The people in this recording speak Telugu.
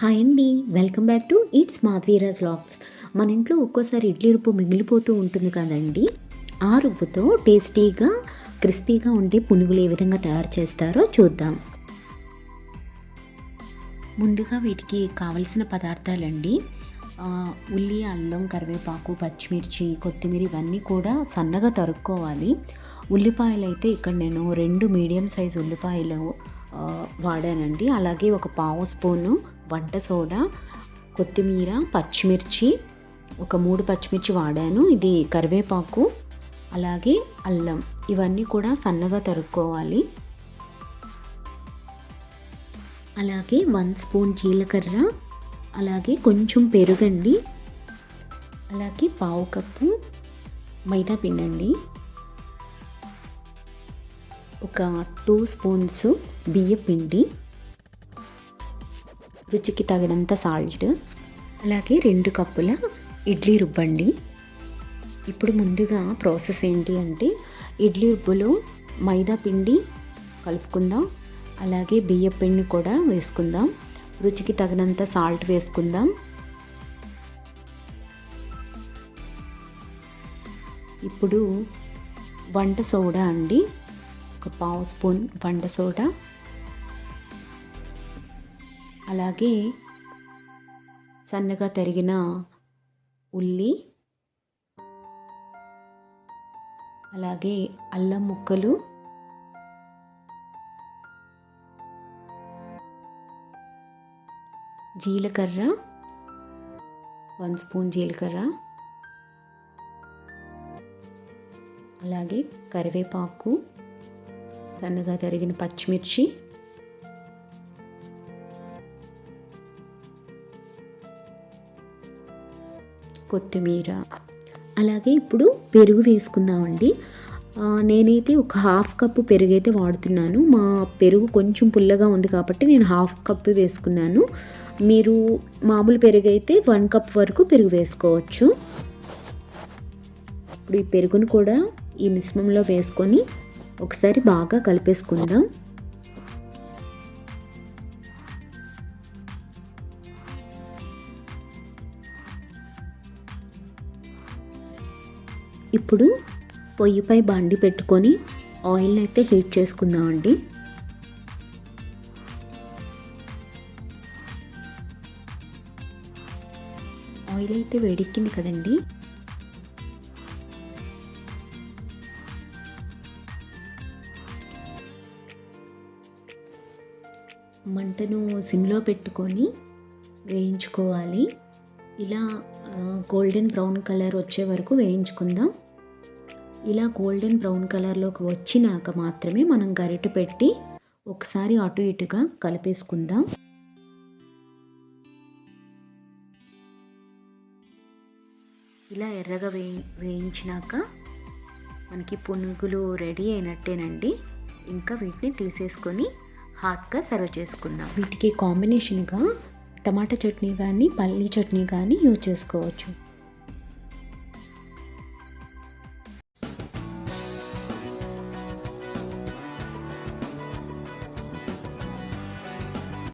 హాయ్ అండి, welcome back to it's Madhaviraj vlogs. మన ఇంట్లో ఒక్కోసారి ఇడ్లీ రుబ్బు మిగిలిపోతూ ఉంటుంది కదండి. ఆ రుబ్బుతో టేస్టీగా క్రిస్పీగా ఉండే పునుగులు ఏ విధంగా తయారు చేస్తారో చూద్దాం. ముందుగా వీటికి కావలసిన పదార్థాలండి, ఉల్లి, అల్లం, కరివేపాకు, పచ్చిమిర్చి, కొత్తిమీర ఇవన్నీ కూడా సన్నగా తరుక్కోవాలి. ఉల్లిపాయలు అయితే ఇక్కడ నేను 2 మీడియం సైజు ఉల్లిపాయలు వాడానండి. అలాగే ఒక పావు స్పూను వంట సోడా, కొత్తిమీర, పచ్చిమిర్చి, ఒక 3 పచ్చిమిర్చి వాడాను. ఇది కరివేపాకు, అలాగే అల్లం, ఇవన్నీ కూడా సన్నగా తరుక్కోవాలి. అలాగే 1 స్పూన్ జీలకర్ర, అలాగే కొంచెం పెరుగండి, అలాగే పావు కప్పు మైదా పిండండి, ఒక 2 స్పూన్స్ బియ్య పిండి, రుచికి తగినంత సాల్ట్, అలాగే 2 కప్పుల ఇడ్లీ రుబ్బండి. ఇప్పుడు ముందుగా ప్రాసెస్ ఏంటి అంటే, ఇడ్లీ రుబ్బులో మైదా పిండి కలుపుకుందాం, అలాగే బియ్య పిండి కూడా వేసుకుందాం, రుచికి తగినంత సాల్ట్ వేసుకుందాం. ఇప్పుడు వంట సోడా అండి, ఒక పావు స్పూన్ వంట సోడా, అలాగే సన్నగా తరిగిన ఉల్లి, అలాగే అల్లం ముక్కలు, జీలకర్ర 1 స్పూన్ జీలకర్ర, అలాగే కరివేపాకు, సన్నగా తరిగిన పచ్చిమిర్చి, కొత్తిమీర, అలాగే ఇప్పుడు పెరుగు వేసుకుందామండి. నేనైతే ఒక 1/2 కప్పు పెరుగు అయితే వాడుతున్నాను. మా పెరుగు కొంచెం పుల్లగా ఉంది కాబట్టి నేను 1/2 కప్పు వేసుకున్నాను. మీరు మామూలు పెరుగు అయితే 1 కప్ వరకు పెరుగు వేసుకోవచ్చు. ఇప్పుడు ఈ పెరుగును కూడా ఈ మిశ్రమంలో వేసుకొని ఒకసారి బాగా కలిపేసుకుందాం. ఇప్పుడు పొయ్యిపై బండి పెట్టుకొని ఆయిల్ అయితే హీట్ చేసుకుందామండి. ఆయిల్ అయితే వేడెక్కింది కదండి. మంటను సిమ్లో పెట్టుకొని వేయించుకోవాలి. ఇలా గోల్డెన్ బ్రౌన్ కలర్ వచ్చే వరకు వేయించుకుందాం. ఇలా గోల్డెన్ బ్రౌన్ కలర్లోకి వచ్చినాక మాత్రమే మనం గరిటె పెట్టి ఒకసారి అటు ఇటుగా కలిపేసుకుందాం. ఇలా ఎర్రగా వేయించినాక మనకి పునుగులు రెడీ అయినట్టేనండి. ఇంకా వీటిని తీసేసుకొని హాట్గా సర్వ్ చేసుకుందాం. వీటికి కాంబినేషన్గా టమాటా చట్నీ కానీ పల్లీ చట్నీ కానీ యూజ్ చేసుకోవచ్చు.